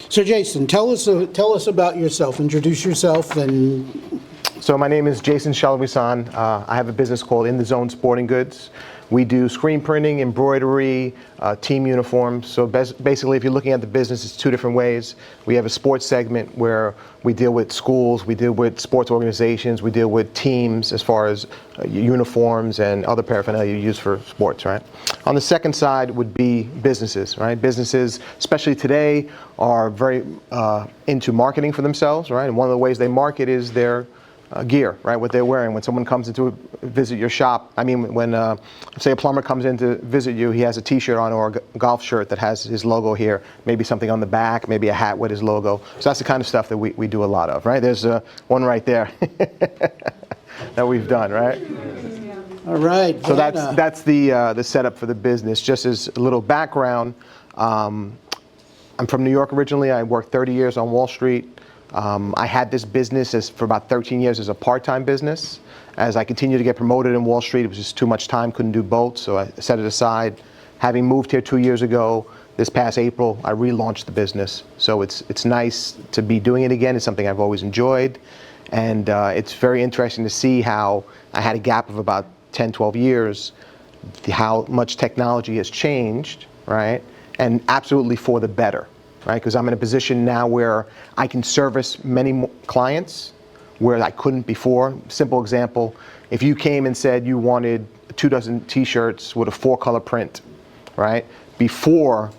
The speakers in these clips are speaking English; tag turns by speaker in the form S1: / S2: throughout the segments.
S1: So Jason, tell us about yourself. Introduce yourself and.
S2: So my name is Jason Chaluisan. I have a business called In the Zone Sporting Goods. We do screen printing, embroidery, team uniforms. So basically, if you're looking at the business, it's two different ways. We have a sports segment where we deal with schools, we deal with sports organizations, we deal with teams as far as uniforms and other paraphernalia you use for sports, right? On the second side would be businesses, right? Businesses, especially today, are very into marketing for themselves, right? And one of the ways they market is their gear, right? What they're wearing. When someone comes in to visit your shop, I mean, when say a plumber comes in to visit you, he has a t-shirt on or a golf shirt that has his logo here, maybe something on the back, maybe a hat with his logo. So that's the kind of stuff that we do a lot of, right? There's one right there that we've done, right?
S1: All right.
S2: So that's the setup for the business. Just as a little background, I'm from New York originally. I worked 30 years on Wall Street. I had this business for about 13 years as a part-time business. As I continued to get promoted in Wall Street, it was just too much time, couldn't do both, so I set it aside. Having moved here 2 years ago, this past April, I relaunched the business. So it's nice to be doing it again. It's something I've always enjoyed. And it's very interesting to see how I had a gap of about 10, 12 years, how much technology has changed, right? And absolutely for the better. Right, because I'm in a position now where I can service many more clients where I couldn't before. Simple example, if you came and said you wanted 24 t-shirts with a 4-color print, right? Before,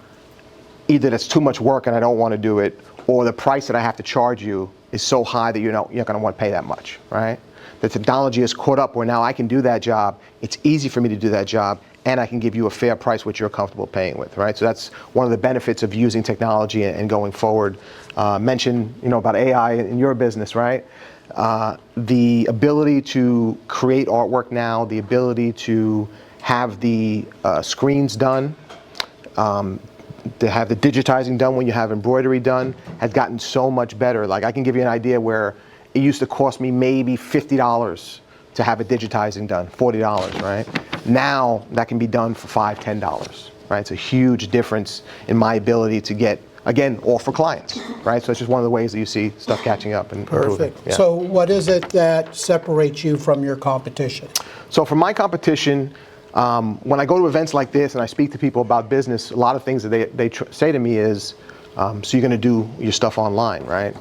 S2: either that's too much work and I don't want to do it, or the price that I have to charge you is so high that you're not going to want to pay that much, right? The technology has caught up where now I can do that job. It's easy for me to do that job, and I can give you a fair price which you're comfortable paying with, right? So that's one of the benefits of using technology and going forward. Mention, about AI in your business, right? The ability to create artwork now, the ability to have the screens done, to have the digitizing done when you have embroidery done, has gotten so much better. Like, I can give you an idea where it used to cost me maybe $50 to have a digitizing done, $40, right? Now that can be done for $5, $10, right? It's a huge difference in my ability to get, again, all for clients, right? So it's just one of the ways that you see stuff catching up and improving.
S1: Perfect. Yeah. So what is it that separates you from your competition?
S2: So for my competition, when I go to events like this and I speak to people about business, a lot of things that they say to me is, so you're going to do your stuff online, right?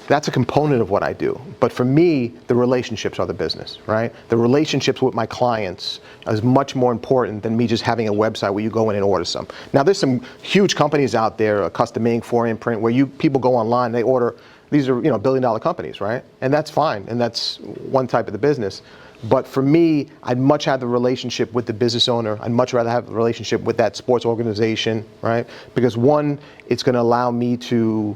S2: That's a component of what I do. But for me, the relationships are the business, right? The relationships with my clients is much more important than me just having a website where you go in and order some. Now, there's some huge companies out there, Custom Ink, 4Imprint, where people go online, they order, these are billion-dollar companies, right? And that's fine, and that's one type of the business. But for me, I'd much have the relationship with the business owner. I'd much rather have the relationship with that sports organization, right? Because one, it's going to allow me to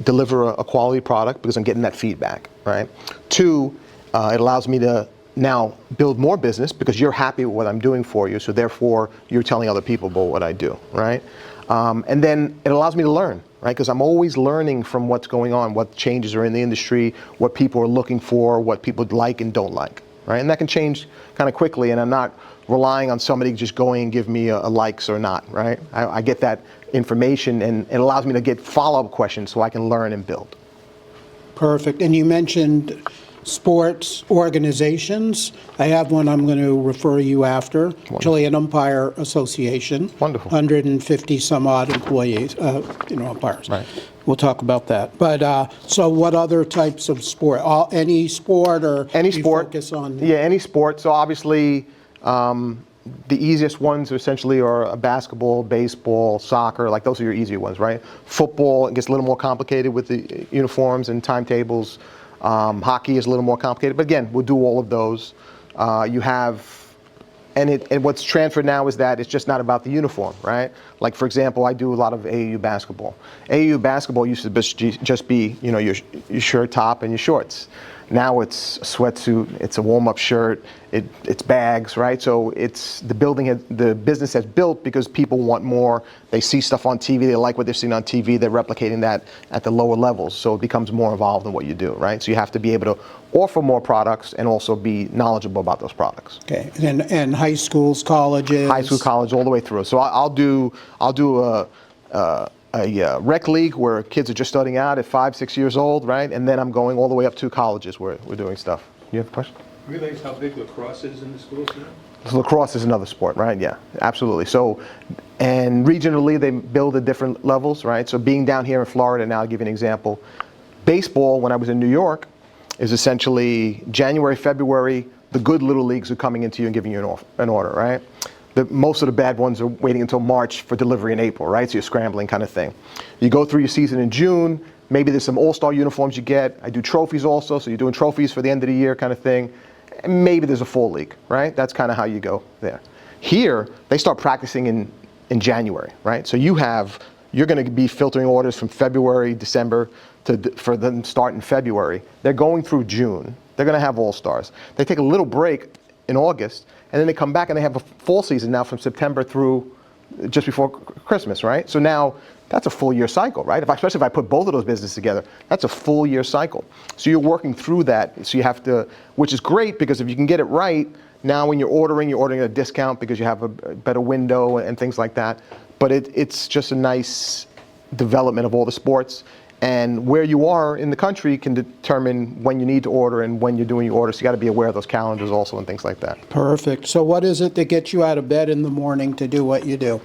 S2: deliver a quality product because I'm getting that feedback, right? Two, it allows me to now build more business because you're happy with what I'm doing for you, so therefore you're telling other people about what I do, right? And then it allows me to learn, right? Because I'm always learning from what's going on, what changes are in the industry, what people are looking for, what people like and don't like, right? And that can change kind of quickly, and I'm not relying on somebody just going and give me a likes or not, right? I get that information, and it allows me to get follow-up questions so I can learn and build.
S1: Perfect. And you mentioned sports organizations. I have one I'm going to refer you after.
S2: Wonderful.
S1: Chilean Umpire Association.
S2: Wonderful.
S1: 150 some odd employees, umpires.
S2: Right.
S1: We'll talk about that. But so what other types of sport? Any sport, or
S2: any
S1: you
S2: sport.
S1: Focus on?
S2: Yeah, any sport. So obviously, the easiest ones essentially are basketball, baseball, soccer. Like, those are your easier ones, right? Football, it gets a little more complicated with the uniforms and timetables. Hockey is a little more complicated, but again, we'll do all of those. You have, and what's transferred now is that it's just not about the uniform, right? Like, for example, I do a lot of AAU basketball. AAU basketball used to just be, your shirt top and your shorts. Now it's a sweatsuit, it's a warm-up shirt, it's bags, right? So it's the business has built because people want more. They see stuff on TV, they like what they're seeing on TV, they're replicating that at the lower levels. So it becomes more involved in what you do, right? So you have to be able to offer more products and also be knowledgeable about those products.
S1: Okay, and high schools, colleges?
S2: High school, college, all the way through. So I'll do rec league where kids are just starting out at 5, 6 years old, right? And then I'm going all the way up to colleges where we're doing stuff. You have a question?
S3: Realize how big lacrosse is in the schools now?
S2: So lacrosse is another sport, right? Yeah, absolutely. So, and regionally they build at different levels, right? So being down here in Florida, now I'll give you an example. Baseball, when I was in New York, is essentially January, February, the good little leagues are coming into you and giving you an order, right? Most of the bad ones are waiting until March for delivery in April, right? So you're scrambling kind of thing. You go through your season in June, maybe there's some all-star uniforms you get. I do trophies also, so you're doing trophies for the end of the year kind of thing. And maybe there's a fall league, right? That's kind of how you go there. Here, they start practicing in January, right? So you're going to be filtering orders from February, December, for them to start in February. They're going through June. They're going to have all-stars. They take a little break in August, and then they come back and they have a fall season now from September through just before Christmas, right? So now that's a full year cycle, right? Especially if I put both of those businesses together, that's a full year cycle. So you're working through that. So you have to, which is great because if you can get it right, now when you're ordering at a discount because you have a better window and things like that. But it's just a nice development of all the sports. And where you are in the country can determine when you need to order and when you're doing your orders. So you got to be aware of those calendars also and things like that.
S1: Perfect. So what is it that gets you out of bed in the morning to do what you do?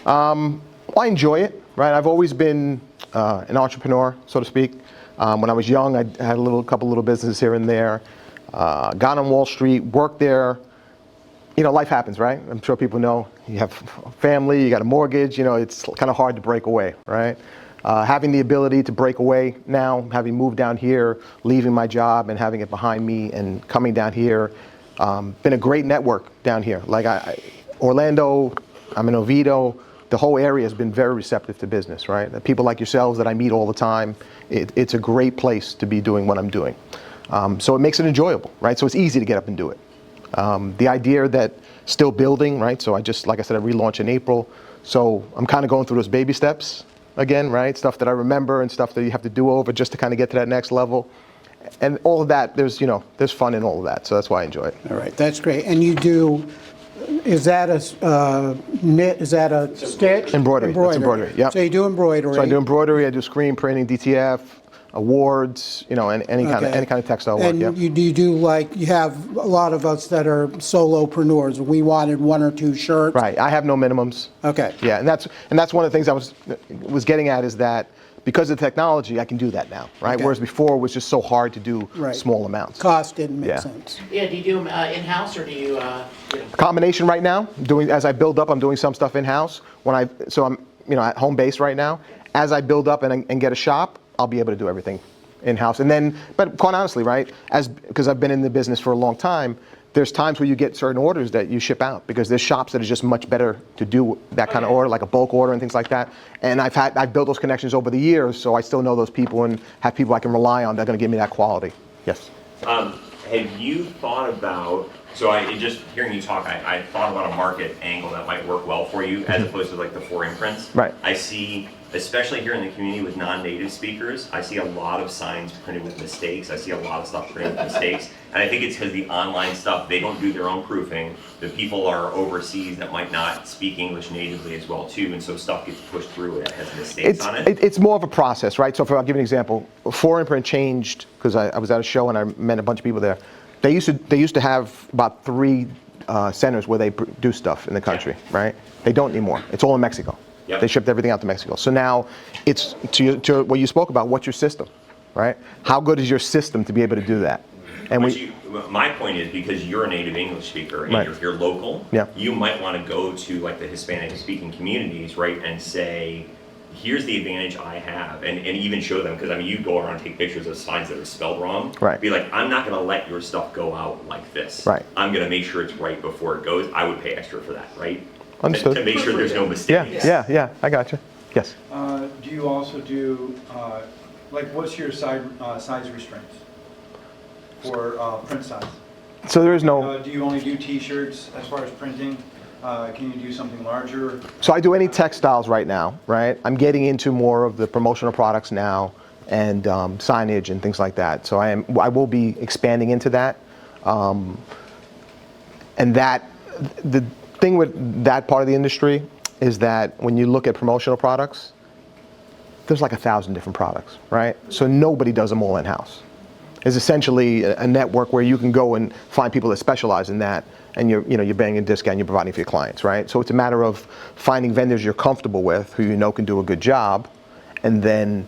S2: Well, I enjoy it, right? I've always been an entrepreneur, so to speak. When I was young, I had a couple little businesses here and there. Got on Wall Street, worked there. You know, life happens, right? I'm sure people know. You have a family, you got a mortgage. You know, it's kind of hard to break away, right? Having the ability to break away now, having moved down here, leaving my job and having it behind me and coming down here, been a great network down here. Like Orlando, I'm in Oviedo, the whole area has been very receptive to business, right? People like yourselves that I meet all the time, it's a great place to be doing what I'm doing. So it makes it enjoyable, right? So it's easy to get up and do it. The idea that still building, right? So like I said, I relaunched in April. So I'm kind of going through those baby steps again, right? Stuff that I remember and stuff that you have to do over just to kind of get to that next level. And all of that, there's fun in all of that. So that's why I enjoy it.
S1: All right, that's great. And you do, is that a knit, is that a stitch?
S2: Embroidery. That's embroidery, yeah.
S1: So you do embroidery.
S2: So I do embroidery, I do screen printing, DTF, awards, and any kind of textile work.
S1: And
S2: Yeah.
S1: you do like, you have a lot of us that are solopreneurs. We wanted 1 or 2 shirts.
S2: Right. I have no minimums.
S1: Okay.
S2: Yeah, and that's one of the things I was getting at is that because of technology, I can do that now, right?
S1: Okay.
S2: Whereas before it was just so hard to do small amounts.
S1: Cost didn't make
S2: Yeah.
S1: sense.
S4: Yeah, do you do them in-house or do you,
S2: Combination right now. As I build up, I'm doing some stuff in-house. So I'm at home base right now. As I build up and get a shop, I'll be able to do everything in-house. And then, but quite honestly, right, because I've been in the business for a long time, there's times where you get certain orders that you ship out because there's shops that are just much better to do that kind of order, like a bulk order and things like that. And I've built those connections over the years, so I still know those people and have people I can rely on that are going to give me that quality. Yes.
S5: Have you thought about, just hearing you talk, I thought about a market angle that might work well for you as opposed to like the 4 imprints.
S2: Right.
S5: I see, especially here in the community with non-native speakers, I see a lot of signs printed with mistakes. I see a lot of stuff printed with mistakes. And I think it's because the online stuff, they don't do their own proofing. The people are overseas that might not speak English natively as well too, and so stuff gets pushed through it that has mistakes on it.
S2: It's more of a process, right? So I'll give you an example. 4 imprint changed because I was at a show and I met a bunch of people there. They used to have about 3 centers where they produce stuff in the country, right? They don't anymore. It's all in Mexico.
S5: Yep.
S2: They shipped everything out to Mexico. So now it's to what you spoke about. What's your system, right? How good is your system to be able to do that? And
S5: My point is because you're a native English speaker and
S2: Right.
S5: you're local,
S2: Yeah.
S5: you might want to go to like the Hispanic speaking communities, right, and say, here's the advantage I have, and even show them, because I mean, you go around and take pictures of signs that are spelled wrong.
S2: Right.
S5: Be like, I'm not going to let your stuff go out like this.
S2: Right.
S5: I'm going to make sure it's right before it goes. I would pay extra for that, right?
S2: Understood.
S5: To make sure there's no
S2: yeah,
S5: mistakes.
S2: yeah, I got you. Yes.
S6: Do you also do, what's your size restraints for print size?
S2: So there is no.
S6: Do you only do T-shirts as far as printing? Can you do something larger?
S2: So I do any textiles right now, right? I'm getting into more of the promotional products now and signage and things like that. So I will be expanding into that. And the thing with that part of the industry is that when you look at promotional products, there's like 1,000 different products, right? So nobody does them all in-house. It's essentially a network where you can go and find people that specialize in that, and you're banging a discount, you're providing for your clients, right? So it's a matter of finding vendors you're comfortable with, who you know can do a good job, and then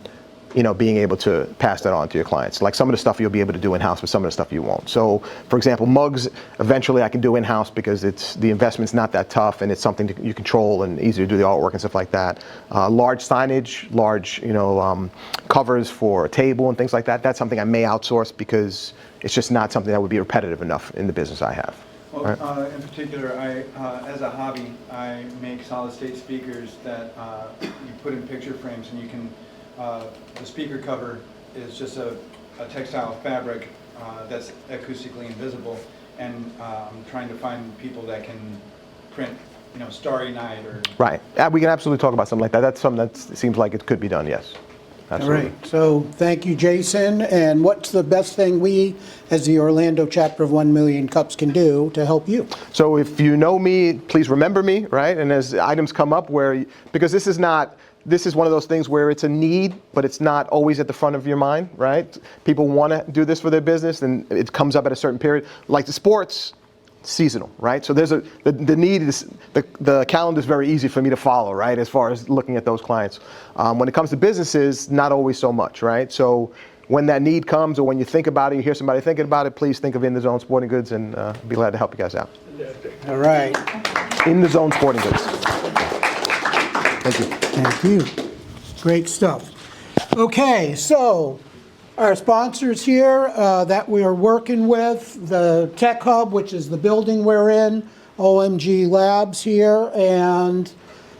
S2: being able to pass that on to your clients. Like some of the stuff you'll be able to do in-house, but some of the stuff you won't. So, for example, mugs, eventually I can do in-house because the investment's not that tough, and it's something that you control and easy to do the artwork and stuff like that. Large signage, large, covers for a table and things like that, that's something I may outsource because it's just not something that would be repetitive enough in the business I have.
S6: Well,
S2: Right.
S6: in particular, as a hobby, I make solid-state speakers that you put in picture frames, and you can, the speaker cover is just a textile fabric that's acoustically invisible, and I'm trying to find people that can print, Starry Night or...
S2: Right. We can absolutely talk about something like that. That's something that seems like it could be done, yes.
S1: All
S2: Absolutely.
S1: right, so thank you, Jason. And what's the best thing we, as the Orlando chapter of 1 Million Cups, can do to help you?
S2: So if you know me, please remember me, right? And as items come up because this is one of those things where it's a need, but it's not always at the front of your mind, right? People want to do this for their business, and it comes up at a certain period. Like the sports, seasonal, right? So there's the need is, the calendar is very easy for me to follow, right? As far as looking at those clients. When it comes to businesses, not always so much, right? So when that need comes, or when you think about it, you hear somebody thinking about it, please think of In the Zone Sporting Goods, and be glad to help you guys out.
S1: All right,
S2: In the Zone Sporting Goods. Thank you.
S1: thank you. Great stuff. Okay, so our sponsors here that we are working with, the Tech Hub, which is the building we're in, OMG Labs here, and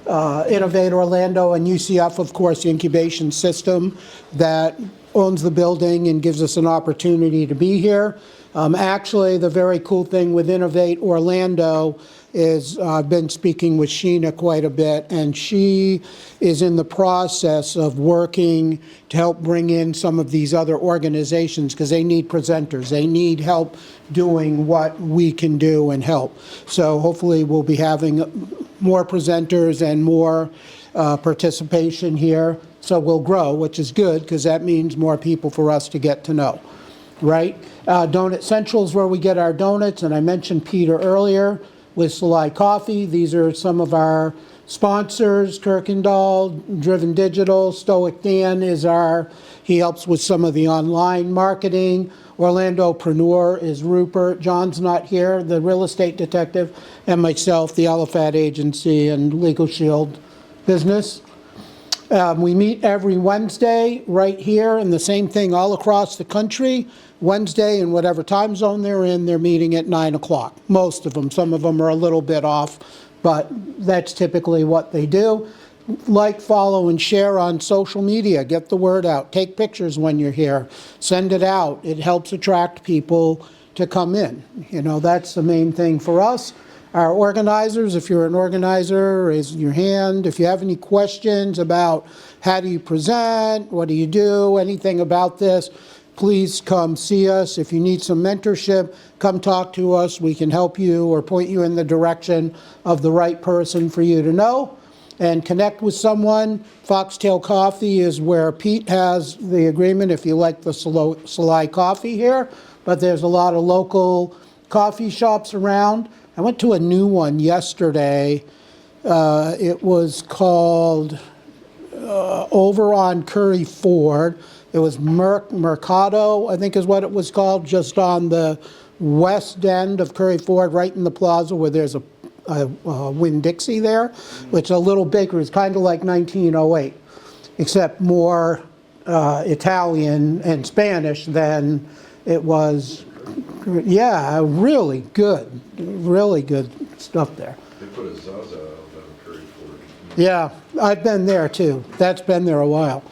S1: Innovate Orlando, and UCF, of course, the incubation system that owns the building and gives us an opportunity to be here. Actually, the very cool thing with Innovate Orlando is I've been speaking with Sheena quite a bit, and she is in the process of working to help bring in some of these other organizations because they need presenters. They need help doing what we can do and help. So hopefully we'll be having more presenters and more participation here. So we'll grow, which is good because that means more people for us to get to know, right? Donut Central is where we get our donuts, and I mentioned Peter earlier with Salai Coffee. These are some of our sponsors. Kirkendall, Driven Digital, Stoic Dan he helps with some of the online marketing. Orlandopreneur is Rupert. John's not here, the real estate detective, and myself, the Aliphat Agency and Legal Shield business. We meet every Wednesday right here, and the same thing all across the country. Wednesday, in whatever time zone they're in, they're meeting at 9 o'clock. Most of them. Some of them are a little bit off, but that's typically what they do. Like, follow, and share on social media. Get the word out. Take pictures when you're here. Send it out. It helps attract people to come in. That's the main thing for us. Our organizers, if you're an organizer, raise your hand. If you have any questions about how do you present, what do you do, anything about this, please come see us. If you need some mentorship, come talk to us. We can help you or point you in the direction of the right person for you to know. And connect with someone. Foxtail Coffee is where Pete has the agreement if you like the Salai coffee here. But there's a lot of local coffee shops around. I went to a new one yesterday. It was called over on Curry Ford. It was Mercado, I think is what it was called, just on the west end of Curry Ford, right in the plaza where there's a Winn-Dixie there, which is a little bigger. It's kind of like 1908, except more Italian and Spanish than it was. Yeah, really good stuff there.
S7: They put a Zaza out on Curry Ford.
S1: Yeah, I've been there too. That's been there a while.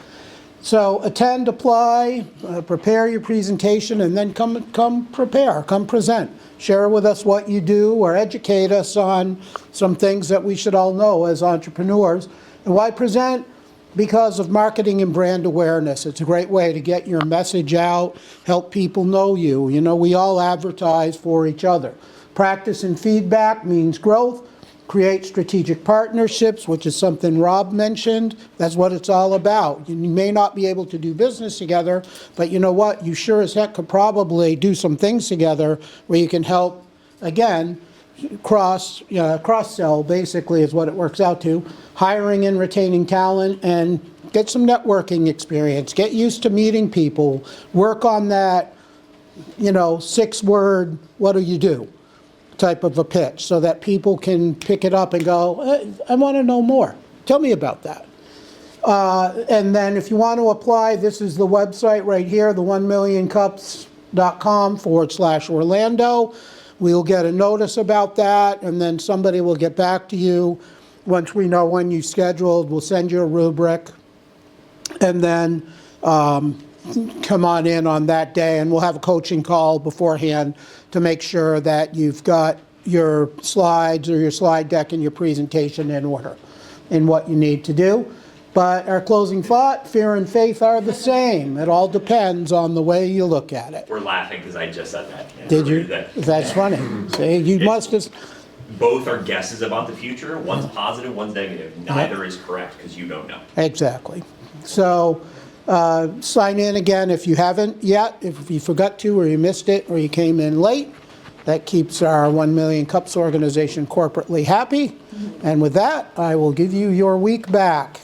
S1: So attend, apply, prepare your presentation, and then come present. Share with us what you do or educate us on some things that we should all know as entrepreneurs. And why present? Because of marketing and brand awareness. It's a great way to get your message out, help people know you. We all advertise for each other. Practice and feedback means growth. create strategic partnerships, which is something Rob mentioned. That's what it's all about. You may not be able to do business together, but you know what? You sure as heck could probably do some things together where you can help, again, cross-sell basically is what it works out to. Hiring and retaining talent and get some networking experience. Get used to meeting people. Work on that, 6-word, what do you do? Type of a pitch so that people can pick it up and go, I want to know more. Tell me about that. And then if you want to apply, this is the website right here, the 1millioncups.com/Orlando. We'll get a notice about that, and then somebody will get back to you once we know when you scheduled. We'll send you a rubric, and then come on in on that day, and we'll have a coaching call beforehand to make sure that you've got your slides or your slide deck and your presentation in order in what you need to do. But our closing thought, fear and faith are the same. It all depends on the way you look at it.
S5: We're laughing because I just said that.
S1: Did you?
S5: That-
S1: That's funny. See, you must have,
S5: Both are guesses about the future. One's positive, one's negative. Neither is correct because you don't know.
S1: exactly. So sign in again if you haven't yet, if you forgot to or you missed it or you came in late. That keeps our 1 Million Cups organization corporately happy. And with that, I will give you your week back.